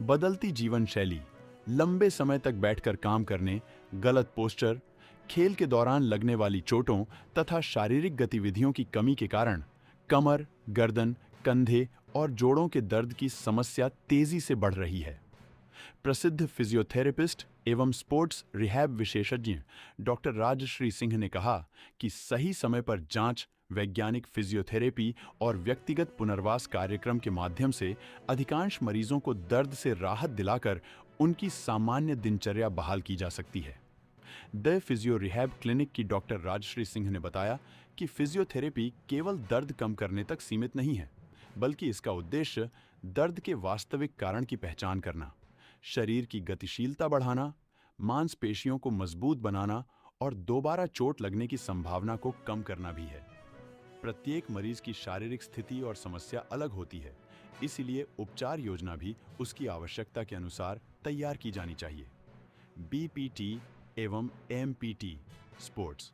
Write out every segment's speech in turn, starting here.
बदलती जीवन शैली, लंबे समय तक बैठकर काम करने, गलत पोस्चर, खेल के दौरान लगने वाली चोटों तथा शारीरिक गतिविधियों की कमी के कारण कमर, गर्दन, कंधे और जोड़ों के दर्द की समस्या तेजी से बढ़ रही है। प्रसिद्ध फिजियोथेरेपिस्ट एवं स्पोर्ट्स रिहैब विशेषज्ञ डॉक्टर राजश्री सिंह ने कहा कि सही समय पर जांच, वैज्ञानिक फिजियोथेरेपी और व्यक्तिगत पुनर्वास कार्यक्रम के माध्यम से अधिकांश मरीजों को दर्द से राहत दिलाकर उनकी सामान्य दिनचर्या बहाल की जा सकती है। द फिजियो रिहैब क्लिनिक की डॉक्टर राजश्री सिंह ने बताया कि फिजियोथेरेपी केवल दर्द कम करने तक सीमित नहीं है, बल्कि इसका उद्देश्य दर्द के वास्तविक कारण की पहचान करना, शरीर की गतिशीलता बढ़ाना, मांसपेशियों को मजबूत बनाना और दोबारा चोट लगने की संभावना को कम करना भी है। प्रत्येक मरीज की शारीरिक स्थिति और समस्या अलग होती है, इसलिए उपचार योजना भी उसकी आवश्यकता के अनुसार तैयार की जानी चाहिए। बीपीटी एवं MPT sports.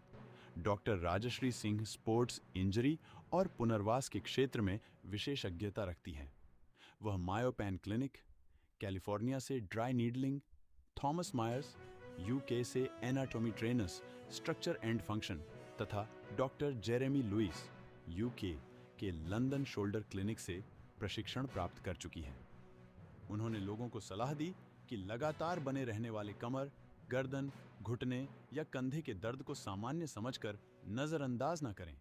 Doctor Rajshree Singh sports injury और पुनर्वास के क्षेत्र में विशेषज्ञता रखती हैं। वह मायो पेन क्लिनिक, कैलिफोर्निया से dry needling, Thomas Myers, UK से anatomy trainers, structure and function तथा डॉक्टर जेरेमी लुइस, यूके के लंदन शोल्डर क्लिनिक से प्रशिक्षण प्राप्त कर चुकी हैं। उन्होंने लोगों को सलाह दी कि लगातार बने रहने वाले कमर, गर्दन, घुटने या कंधे के दर्द को सामान्य समझकर नजरअंदाज न करें।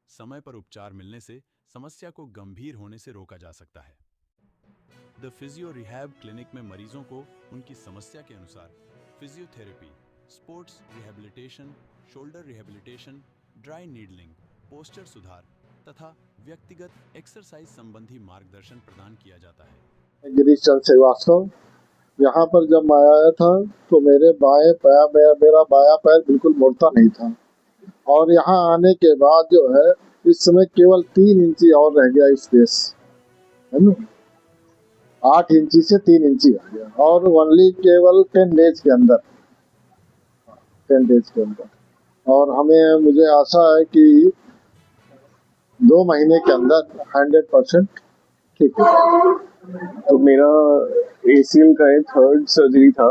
समय पर उपचार मिलने से समस्या को गंभीर होने से रोका जा सकता है। द फिजियो रिहैब क्लिनिक में मरीजों को उनकी समस्या के अनुसार physiotherapy, sports rehabilitation, shoulder rehabilitation, dry needling, posture सुधार तथा व्यक्तिगत एक्सरसाइज संबंधी मार्गदर्शन प्रदान किया जाता है। गिरीश चंद्र श्रीवास्तव। यहाँ पर जब मैं आया था तो मेरा बायां पैर बिल्कुल मुड़ता नहीं था, और यहाँ आने के बाद जो है इस समय केवल 3 इंची और रह गया स्पेस, है ना। 8 इंची से 3 इंची आ गया, और ओनली केवल 10 डेज के अंदर, 10 डेज के अंदर। और मुझे आशा है कि 2 महीने के अंदर 100% ठीक है। तो मेरा ACL का 3rd सर्जरी था,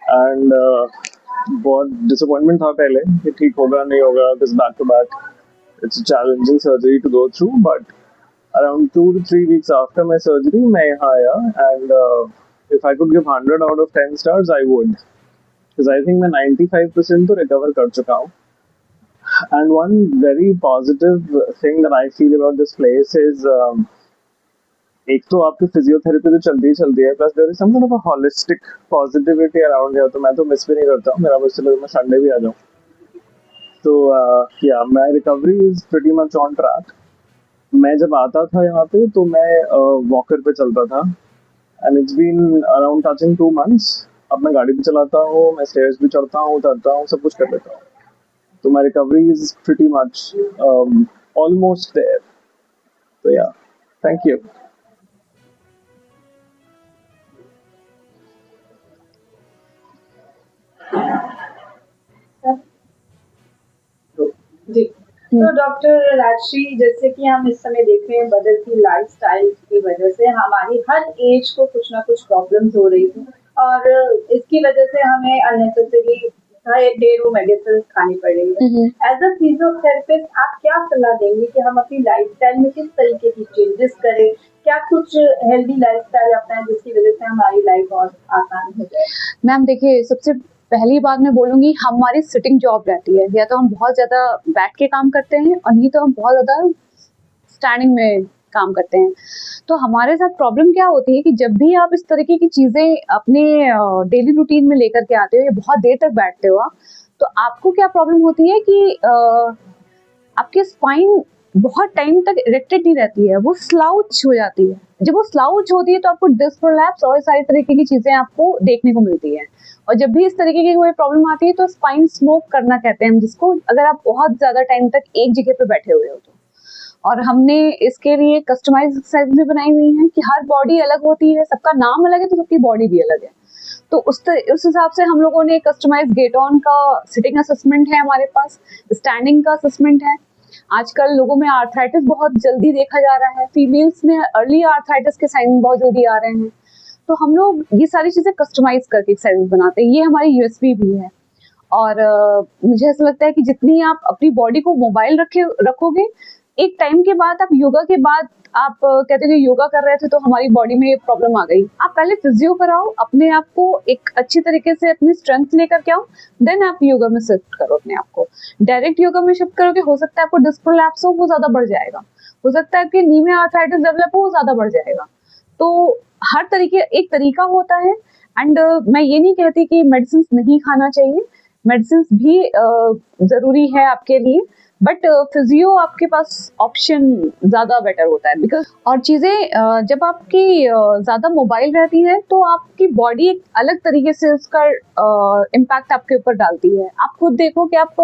एंड बहुत डिसअपॉइंटमेंट था पहले कि ठीक होगा नहीं होगा, this back to back, it's a challenging surgery to go through, but around 2 to 3 weeks after my surgery मैं यहाँ आया, and if I could give 100 out of 10 stars I would, because I think मैं 95% तो recover कर चुका हूँ। And one very positive thing that I feel about this place is, एक तो आपकी फिजियोथेरेपी तो चलती है, plus there is some kind of a holistic positivity around here, तो मैं तो मिस भी नहीं करता हूँ। मेरा बस चलो मैं संडे भी आ जाऊँ। तो या my recovery is pretty much on track. मैं जब आता था यहाँ पे तो मैं वॉकर पे चलता था, and it's been around touching 2 months। अब मैं गाड़ी भी चलाता हूँ, मैं स्टेयर्स भी चढ़ता हूँ, उतरता हूँ, सब कुछ कर लेता हूँ। तो my recovery is pretty much almost there. तो या, थैंक यू। जी, तो डॉक्टर राजश्री, जैसे कि हम इस समय देख रहे हैं बदलती लाइफस्टाइल की वजह से हमारी हर एज को कुछ ना कुछ प्रॉब्लम्स हो रही थी, और इसकी वजह से हमें अननेसेसरी ढेरों मेडिसिन खानी पड़ रही है। एज अ फिजियोथेरेपिस्ट आप क्या सलाह देंगे कि हम अपनी लाइफस्टाइल में किस तरीके की चेंजेस करें? क्या कुछ हेल्दी लाइफस्टाइल अपनाएं जिसकी वजह से हमारी लाइफ और आसान हो जाए? मैम देखिए, सबसे पहली बात मैं बोलूंगी, हमारी सिटिंग जॉब रहती है, या तो हम बहुत ज्यादा बैठ के काम करते हैं और नहीं तो हम बहुत ज्यादा स्टैंडिंग में काम करते हैं। तो हमारे साथ प्रॉब्लम क्या होती है कि जब भी आप इस तरीके की चीजें अपने डेली रूटीन में लेकर के आते हो या बहुत देर तक बैठते हो आप, तो आपको क्या प्रॉब्लम होती है कि आपके स्पाइन बहुत टाइम तक इरेक्टेड नहीं रहती है, वो स्लाउच हो जाती है। जब वो स्लाउच होती है तो आपको डिस्क प्रोलैप्स और सारी तरीके की चीजें आपको देखने को मिलती है। और जब भी इस तरीके की कोई प्रॉब्लम आती है तो स्पाइन स्मोक करना कहते हैं हम जिसको, अगर आप बहुत ज्यादा टाइम तक एक जगह पे बैठे हुए हो तो। और हमने इसके लिए कस्टमाइज्ड एक्सरसाइज भी बनाई हुई है कि हर बॉडी अलग होती है, सबका नाम अलग है तो सबकी बॉडी भी अलग है। तो उस हिसाब से हम लोगों ने कस्टमाइज्ड गेट ऑन का सिटिंग असेसमेंट है हमारे पास, स्टैंडिंग का असेसमेंट है। आजकल लोगों में आर्थराइटिस बहुत जल्दी देखा जा रहा है, फीमेल्स में अर्ली आर्थराइटिस के साइन बहुत जल्दी आ रहे हैं। तो हम लोग ये सारी चीज़ें कस्टमाइज करके एक्सरसाइज बनाते हैं, ये हमारी यूएसपी भी है। और मुझे ऐसा लगता है कि जितनी आप अपनी बॉडी को मोबाइल रखोगे, एक टाइम के बाद आप योगा के बाद आप कहते हैं कि योगा कर रहे थे तो हमारी बॉडी में प्रॉब्लम आ गई, आप पहले फिजियो कराओ, अपने आप को एक अच्छी तरीके से अपनी स्ट्रेंथ लेकर के आओ, देन आप योगा में शिफ्ट करो अपने आप को। डायरेक्ट योगा में शिफ्ट करोगे, हो सकता है आपको डिस्क प्रोलैप्स हो, वो ज्यादा बढ़ जाएगा, हो सकता है आपके नी में आर्थराइटिस डेवलप हो, वो ज्यादा बढ़ जाएगा। तो हर तरीके एक तरीका होता है। एंड मैं ये नहीं कहती कि मेडिसिन नहीं खाना चाहिए, मेडिसिन भी जरूरी है आपके लिए, बट फिजियो आपके पास ऑप्शन ज्यादा बेटर होता है बिकॉज। और चीजें जब आपकी ज्यादा मोबाइल रहती है तो आपकी बॉडी एक अलग तरीके से उसका इम्पैक्ट आपके ऊपर डालती है। आप खुद देखो कि आप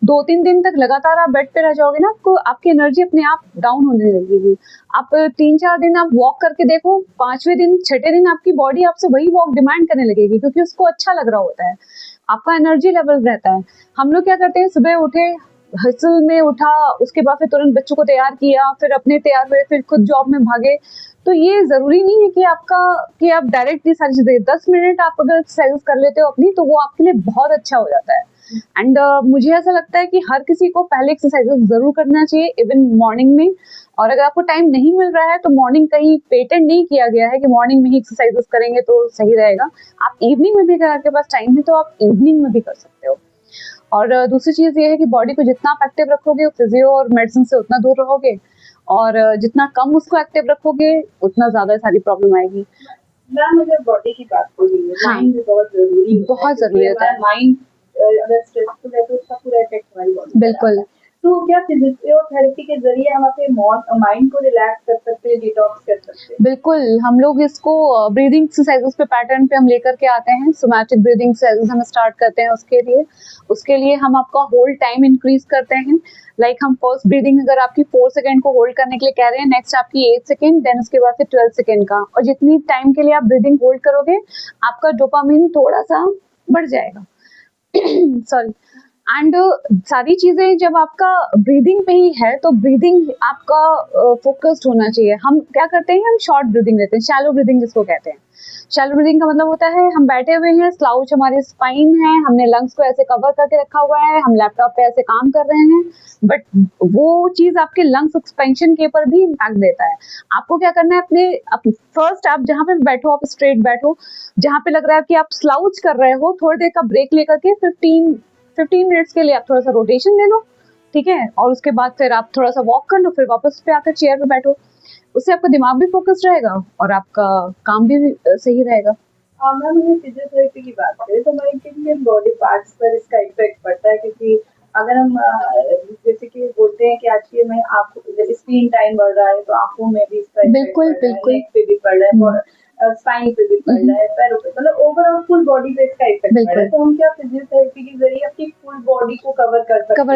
2-3 दिन तक लगातार आप बेड पे रह जाओगे ना, आपको आपकी एनर्जी अपने आप डाउन होने लगेगी। आप 3-4 दिन आप वॉक करके देखो, 5वें दिन 6ठे दिन आपकी बॉडी आपसे वही वॉक डिमांड करने लगेगी क्योंकि उसको अच्छा लग रहा होता है, आपका एनर्जी लेवल रहता है। हम लोग क्या करते हैं, सुबह उठे, हसल में उठा, उसके बाद फिर तुरंत बच्चों को तैयार किया, फिर अपने तैयार हुए, फिर खुद जॉब में भागे। तो ये जरूरी नहीं है कि आप डायरेक्टली सारी चीजें 10 मिनट आप अगर एक्सरसाइज कर लेते हो अपनी, तो वो आपके लिए बहुत अच्छा हो जाता है। एंड मुझे ऐसा लगता है कि हर किसी को पहले एक्सरसाइजेस जरूर करना चाहिए, इवन मॉर्निंग में। और अगर आपको टाइम नहीं मिल रहा है तो मॉर्निंग कहीं पेटेंट नहीं किया गया है कि मॉर्निंग में ही एक्सरसाइजेस करेंगे तो सही रहेगा। आप इवनिंग में भी अगर आपके पास टाइम है तो आप इवनिंग में भी कर सकते हो। और दूसरी चीज ये है कि बॉडी को जितना आप एक्टिव रखोगे, फिजियो और मेडिसिन से उतना दूर रहोगे, और जितना कम उसको एक्टिव रखोगे उतना ज्यादा सारी प्रॉब्लम आएगी। मैम अगर बॉडी की बात हो रही है, हाँ, माइंड भी बहुत जरूरी होता है, बहुत जरूरी होता है। माइंड अगर स्ट्रेसफुल है तो उसका पूरा इफेक्ट हमारी बॉडी पे बिल्कुल। आता है। तो क्या फिजियोथेरेपी के जरिए हम अपने माइंड को रिलैक्स कर सकते हैं, डिटॉक्स कर सकते हैं? बिल्कुल, हम लोग इसको ब्रीदिंग एक्सरसाइजेस पे पैटर्न पे हम लेकर के आते हैं। सोमैटिक ब्रीदिंग एक्सरसाइजेस हम स्टार्ट करते हैं उसके लिए हम आपका होल्ड टाइम इंक्रीज करते हैं। लाइक हम फर्स्ट ब्रीदिंग अगर आपकी 4 सेकंड को होल्ड करने के लिए कह रहे हैं, नेक्स्ट आपकी 8 सेकंड, देन उसके बाद फिर 12 सेकंड का। और जितनी टाइम के लिए आप ब्रीदिंग होल्ड करोगे, आपका डोपामिन थोड़ा सा बढ़ जाएगा सॉरी। एंड सारी चीजें जब आपका ब्रीदिंग पे ही है तो ब्रीदिंग आपका फोकस्ड होना चाहिए। हम क्या करते हैं, हम शॉर्ट ब्रीदिंग लेते हैं, शैलो ब्रीदिंग जिसको कहते हैं। शैलो ब्रीदिंग का मतलब होता है हम बैठे हुए हैं, स्लाउच हमारी स्पाइन है, हमने लंग्स को ऐसे कवर करके रखा हुआ है, हम लैपटॉप पे ऐसे काम कर रहे हैं, बट वो चीज आपके लंग्स एक्सपेंशन के ऊपर भी इम्पैक्ट देता है। आपको क्या करना है, फर्स्ट आप जहाँ पे बैठो, आप स्ट्रेट बैठो, जहाँ पे लग रहा है कि आप स्लाउच कर रहे हो, थोड़ी देर का ब्रेक लेकर के 15 मिनट्स के लिए आप थोड़ा सा रोटेशन ले लो, ठीक है, और उसके बाद फिर आप थोड़ा सा वॉक कर लो, फिर वापस पे आकर चेयर पे बैठो। उससे आपका दिमाग भी फोकस रहेगा और आपका काम भी सही रहेगा। मैम अगर फिजियोथेरेपी की बात करें तो हमारे किन बॉडी पार्ट्स पर इसका इफेक्ट पड़ता है? क्योंकि अगर हम जैसे कि बोलते हैं कि आज के में आपको स्क्रीन टाइम बढ़ रहा है तो आंखों में भी इसका बिल्कुल बिल्कुल, नेक पे भी पड़ रहा है, स्पाइन पे भी पड़ रहा है, पैरों पे, मतलब ओवरऑल फुल बॉडी पे इसका इफेक्ट पड़ रहा है। तो हम क्या फिजियोथेरेपी के जरिए अपनी फुल बॉडी को कवर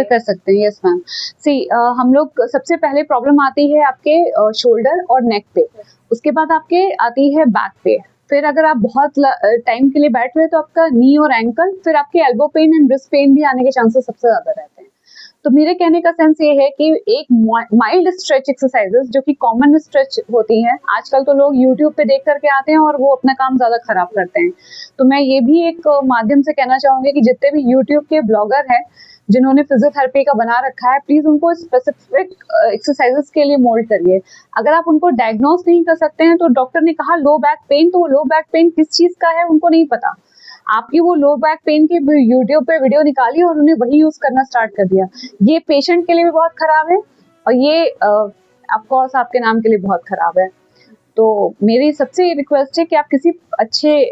कर सकते हैं? Yes ma'am. सी हम लोग सबसे पहले प्रॉब्लम आती है आपके शोल्डर और नेक पे, उसके बाद आपके आती है बैक पे, फिर अगर आप बहुत टाइम के लिए बैठ रहे हैं तो आपका नी और एंकल, फिर आपके elbow pain and wrist pain भी आने के चांसेस सबसे ज्यादा रहते हैं। तो मेरे कहने का सेंस ये है कि एक माइल्ड स्ट्रेच एक्सरसाइजेस जो कि कॉमन स्ट्रेच होती हैं, आजकल तो लोग यूट्यूब पे देख करके आते हैं और वो अपना काम ज्यादा खराब करते हैं। तो मैं ये भी एक माध्यम से कहना चाहूंगी कि जितने भी यूट्यूब के ब्लॉगर हैं जिन्होंने फिजियोथेरेपी का बना रखा है, प्लीज उनको स्पेसिफिक एक्सरसाइजेस के लिए मोल्ड करिए। अगर आप उनको डायग्नोस नहीं कर सकते हैं, तो डॉक्टर ने कहा लो बैक पेन, तो वो लो बैक पेन किस चीज का है उनको नहीं पता, आपकी वो लो बैक पेन की यूट्यूब पे वीडियो निकाली और उन्हें वही यूज करना स्टार्ट कर दिया। ये पेशेंट के लिए भी बहुत खराब है और ये ऑफकोर्स आपके नाम के लिए बहुत खराब है। तो मेरी सबसे रिक्वेस्ट है कि आप किसी अच्छे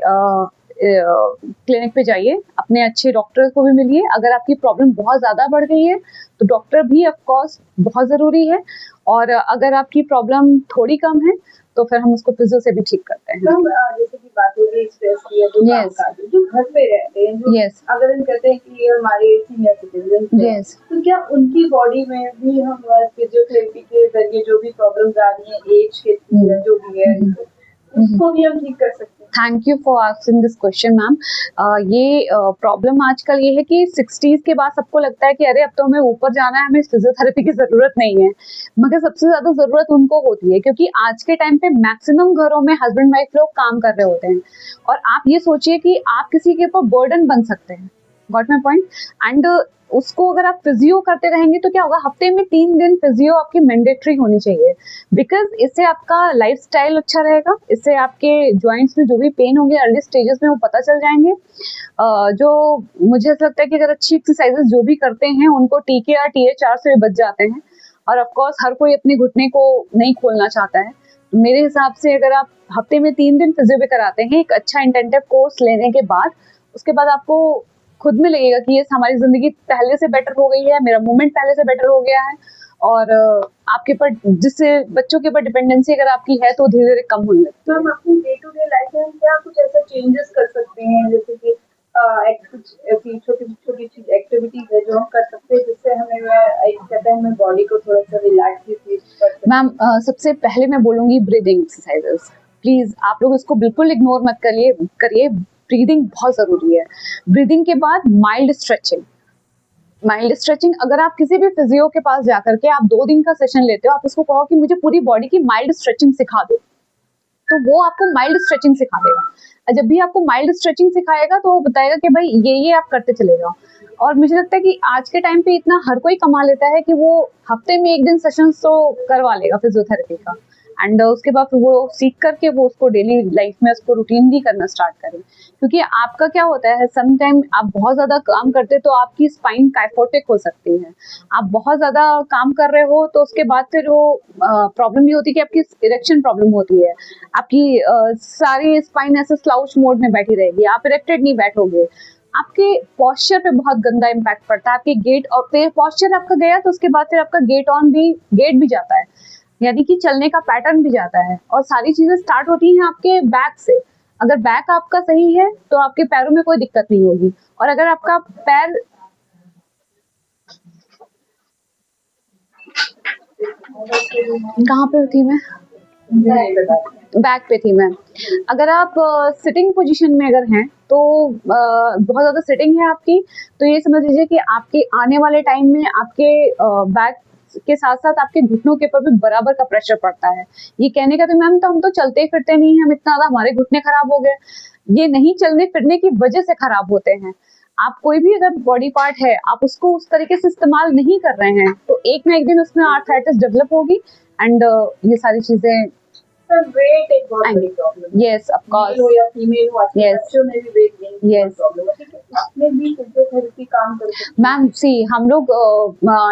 क्लिनिक पे जाइए, अपने अच्छे डॉक्टर को भी मिलिए। अगर आपकी प्रॉब्लम बहुत ज़्यादा बढ़ गई है तो डॉक्टर भी ऑफ कोर्स बहुत ज़रूरी है, और अगर आपकी प्रॉब्लम थोड़ी कम है तो फिर हम उसको फिजियो से भी ठीक करते हैं। जैसे कि बात हो रही है स्ट्रेस की है, जो घर पे रहते हैं, जो अगर हम कहते हैं कि ये हमारे सीनियर सिटीजन, तो क्या उनकी बॉडी में भी हम फिजियोथेरेपी के जरिए जो भी प्रॉब्लम्स आ रही हैं एज के जो भी है उसको भी हम ठीक कर सकते हैं? Thank you for asking this question ma'am. ये प्रॉब्लम आजकल ये है कि 60s के बाद सबको लगता है कि अरे अब तो हमें ऊपर जाना है, हमें फिजियोथेरेपी की ज़रूरत नहीं है। मगर सबसे ज़्यादा ज़रूरत उनको होती है क्योंकि आज के टाइम पे मैक्सिमम घरों में हस्बैंड वाइफ लोग काम कर रहे होते हैं और आप ये सोचिए कि आप किसी के ऊपर बर्डन बन सकते हैं। Got my point? एंड उसको अगर आप फिजियो करते रहेंगे तो क्या होगा, हफ्ते में 3 दिन फिजियो आपकी मैंडेटरी होनी चाहिए बिकॉज इससे आपका लाइफस्टाइल अच्छा रहेगा, इससे आपके जॉइंट्स में जो भी पेन होंगे अर्ली स्टेजेस में वो पता चल जाएंगे। जो मुझे ऐसा लगता है कि अगर अच्छी एक्सरसाइजेस जो भी करते हैं उनको TKR THR से बच जाते हैं और ऑफ कोर्स हर कोई अपने घुटने को नहीं खोलना चाहता है। मेरे हिसाब से अगर आप हफ्ते में 3 दिन फिजियो भी कराते हैं एक अच्छा इंटेंसिव कोर्स लेने के बाद, उसके बाद आपको खुद में लगेगा कि ये हमारी जिंदगी पहले से बेटर हो गई है, मेरा मूवमेंट पहले से बेटर हो गया है और आपके ऊपर जिससे बच्चों के ऊपर डिपेंडेंसी अगर आपकी है तो धीरे धीरे कम होने लगती है। हम अपनी डे टू डे लाइफ में क्या कुछ ऐसा चेंजेस कर सकते हैं जैसे कि कुछ ऐसी छोटी छोटी एक्टिविटीज है जो हम कर सकते हैं जिससे हमें एक कहते हैं हमें बॉडी को थोड़ा सा रिलैक्स फील कर सकते हैं? मैम सबसे पहले मैं बोलूंगी ब्रीदिंग एक्सरसाइजेस। प्लीज आप लोग इसको बिल्कुल इग्नोर मत करिए। ब्रीदिंग बहुत जरूरी है। ब्रीदिंग के बाद माइल्ड स्ट्रेचिंग अगर आप किसी भी फिजियो के पास जाकर के आप 2 दिन का सेशन लेते हो, आप उसको कहो कि मुझे पूरी बॉडी की माइल्ड स्ट्रेचिंग सिखा दो, तो वो आपको माइल्ड स्ट्रेचिंग सिखा देगा। और जब भी आपको माइल्ड स्ट्रेचिंग सिखाएगा तो वो बताएगा कि भाई ये आप करते चले जाओ। और मुझे लगता है कि आज के टाइम पे इतना हर कोई कमा लेता है कि वो हफ्ते में 1 दिन सेशन तो करवा लेगा फिजियोथेरेपी का एंड उसके बाद वो सीख करके वो उसको डेली लाइफ में उसको रूटीन भी करना स्टार्ट करें। क्योंकि आपका क्या होता है, सम टाइम आप बहुत ज़्यादा काम करते तो आपकी स्पाइन काइफोटिक हो सकती है। आप बहुत ज़्यादा काम कर रहे हो तो उसके बाद फिर वो प्रॉब्लम ये होती है कि आपकी इरेक्शन प्रॉब्लम होती है, आपकी सारी स्पाइन ऐसे स्लाउच मोड में बैठी रहेगी, आप इरेक्टेड नहीं बैठोगे, आपके पॉस्चर पे बहुत गंदा इम्पैक्ट पड़ता है। आपके गेट और फिर पॉस्चर आपका गया तो उसके बाद फिर आपका गेट भी जाता है, यानी कि चलने का पैटर्न भी जाता है। और सारी चीजें स्टार्ट होती हैं आपके बैक से। अगर बैक आपका सही है तो आपके पैरों में कोई दिक्कत नहीं होगी। और अगर आपका पैर कहाँ पे थी मैं? बैक पे थी मैं। अगर आप सिटिंग पोजीशन में अगर हैं तो बहुत ज़्यादा सिटिंग है आपकी, तो ये समझ लीजिए कि आपके आने वाले टाइम में आपके बैक के साथ साथ आपके घुटनों के ऊपर भी बराबर का प्रेशर पड़ता है। ये कहने का तो मैम तो हम तो चलते फिरते नहीं हैं, हम इतना ज़्यादा हमारे घुटने खराब हो गए, ये नहीं चलने फिरने की वजह से खराब होते हैं। आप कोई भी अगर बॉडी पार्ट है आप उसको उस तरीके से इस्तेमाल नहीं कर रहे हैं तो एक ना एक दिन उसमें आर्थराइटिस डेवलप होगी एंड ये सारी चीजें वेट एक बहुत बड़ी प्रॉब्लम है। यस ऑफ कोर्स, मेल हो या फीमेल हो, आजकल Yes. बच्चों में भी वेट गेन Yes. प्रॉब्लम है, ठीक है, इसमें भी फिजियोथेरेपी काम कर सकती है। मैम सी हम लोग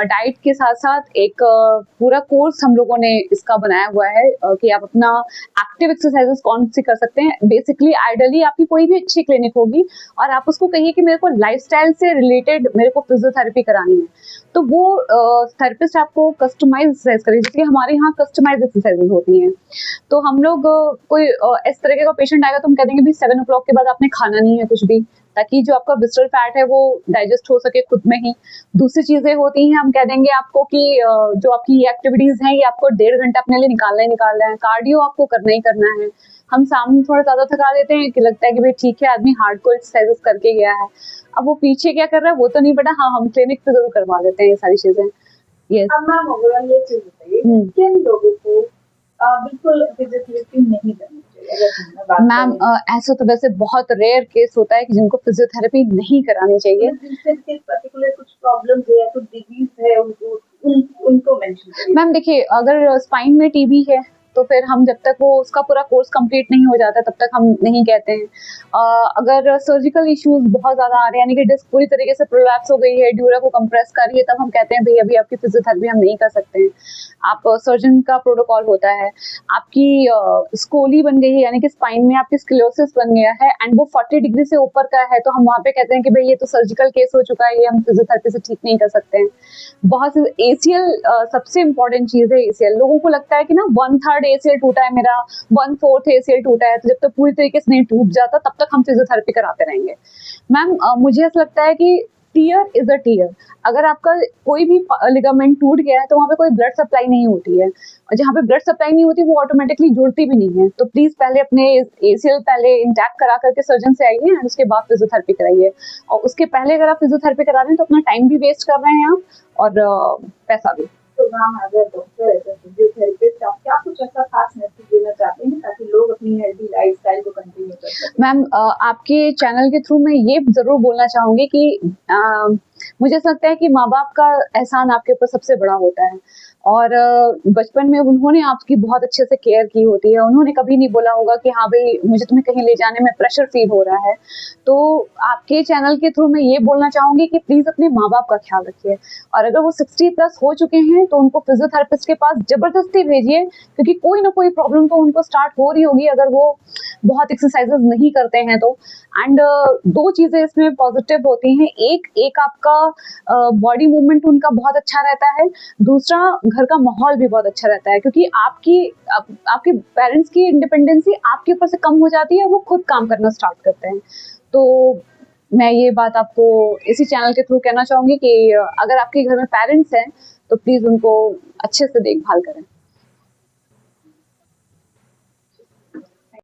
डाइट के साथ साथ एक पूरा कोर्स हम लोगों ने इसका बनाया हुआ है कि आप अपना एक्टिव एक्सरसाइजेस कौन सी कर सकते हैं। बेसिकली आइडियली आपकी कोई भी अच्छी क्लिनिक होगी और आप उसको कहिए कि मेरे को लाइफस्टाइल से रिलेटेड मेरे को फिजियोथेरेपी करानी है, तो वो थेरेपिस्ट आपको कस्टमाइज एक्सरसाइज करेगी, जैसे हमारे यहाँ कस्टमाइज एक्सरसाइजेज होती हैं। तो हम लोग कोई इस तरीके का पेशेंट आएगा तो हम कह देंगे भी 7 o'clock के बाद आपने खाना नहीं है कुछ भी, ताकि जो आपका विसरल फैट है वो डाइजेस्ट हो सके खुद में ही। दूसरी चीजें होती हैं, हम कह देंगे आपको कि जो आपकी एक्टिविटीज हैं ये आपको 1.5 घंटा अपने लिए निकालना है, कार्डियो आपको करना ही करना है। हम सामने थोड़ा ज्यादा थका देते हैं कि लगता है कि भाई ठीक है आदमी हार्डकोर एक्सरसाइजेस करके गया है, अब वो पीछे क्या कर रहा है वो तो नहीं पता। हाँ, हम क्लिनिक पे जरूर करवा देते हैं ये सारी चीजें। यस अब मैम ओवरऑल ये चीज बताइए किन लोगों को बिल्कुल फिजियोथेरेपी नहीं करनी चाहिए? मैम ऐसा तो वैसे बहुत रेयर केस होता है कि जिनको फिजियोथेरेपी नहीं करानी चाहिए। जिनके पर्टिकुलर कुछ प्रॉब्लम्स है या कुछ डिजीज है उनको मेंशन करिए। मैम देखिए, अगर स्पाइन में टीबी है तो फिर हम जब तक वो उसका पूरा कोर्स कंप्लीट नहीं हो जाता तब तक हम नहीं कहते हैं। अगर सर्जिकल इश्यूज बहुत ज़्यादा आ रहे हैं, यानी कि डिस्क पूरी तरीके से प्रोलैप्स हो गई है, ड्यूरा को कंप्रेस कर रही है, तब हम कहते हैं भाई अभी आपकी फिजियोथेरेपी हम नहीं कर सकते हैं। आप सर्जन का प्रोटोकॉल होता है, आपकी स्कोली बन गई है यानी कि स्पाइन में आपकी स्क्लेरोसिस बन गया है एंड वो 40 डिग्री से ऊपर का है, तो हम वहाँ पे कहते हैं कि भाई ये तो सर्जिकल केस हो चुका है, ये हम फिजियोथेरेपी से ठीक नहीं कर सकते हैं। बहुत सी ACL सबसे इम्पोर्टेंट चीज़ है। ACL लोगों को लगता है कि ना 1/3 ACL टूटा है मेरा, 1/4 ACL टूटा है, तो जब तक पूरी तरीके से नहीं टूट जाता तब तक हम फिजियोथेरेपी कराते रहेंगे। मैम मुझे ऐसा लगता है कि टीयर इज अ टीयर। अगर आपका कोई भी लिगामेंट टूट गया है तो वहाँ पे कोई ब्लड सप्लाई नहीं होती है, और जहाँ पे ब्लड सप्लाई नहीं होती वो ऑटोमेटिकली जुड़ती भी नहीं है। तो प्लीज पहले अपने ACL पहले इंटैक्ट करा करके सर्जन से आइए एंड उसके बाद फिजियोथेरेपी कराइए। और उसके पहले अगर आप फिजियोथेरेपी करा रहे हैं तो अपना टाइम भी वेस्ट कर रहे हैं आप, और पैसा भी। तो मैम अगर डॉक्टर ऐसा फिजियोथेरेपिस्ट आप क्या कुछ ऐसा खास मैसेज देना चाहते हैं ताकि लोग अपनी हेल्दी लाइफस्टाइल को कंटिन्यू कर सकें? मैम आपके चैनल के थ्रू मैं ये जरूर बोलना चाहूंगी कि मुझे ऐसा लगता है कि माँ बाप का एहसान आपके ऊपर सबसे बड़ा होता है, और बचपन में उन्होंने आपकी बहुत अच्छे से केयर की होती है। उन्होंने कभी नहीं बोला होगा कि हाँ भाई मुझे तुम्हें कहीं ले जाने में प्रेशर फील हो रहा है। तो आपके चैनल के थ्रू मैं ये बोलना चाहूंगी कि प्लीज अपने माँ बाप का ख्याल रखिए, और अगर वो 60+ हो चुके हैं तो उनको फिजियोथेरेपिस्ट के पास जबरदस्ती भेजिए, क्योंकि कोई ना कोई प्रॉब्लम तो उनको स्टार्ट हो रही होगी अगर वो बहुत एक्सरसाइजेस नहीं करते हैं तो। एंड दो चीजें इसमें पॉजिटिव होती हैं, एक आपका बॉडी मूवमेंट उनका बहुत अच्छा रहता है, दूसरा घर का माहौल भी बहुत अच्छा रहता है, क्योंकि आपके पेरेंट्स की इंडिपेंडेंसी आपके ऊपर से कम हो जाती है, वो खुद काम करना स्टार्ट करते हैं। तो मैं ये बात आपको इसी चैनल के थ्रू कहना चाहूंगी कि अगर आपके घर में पेरेंट्स हैं तो प्लीज उनको अच्छे से देखभाल करें।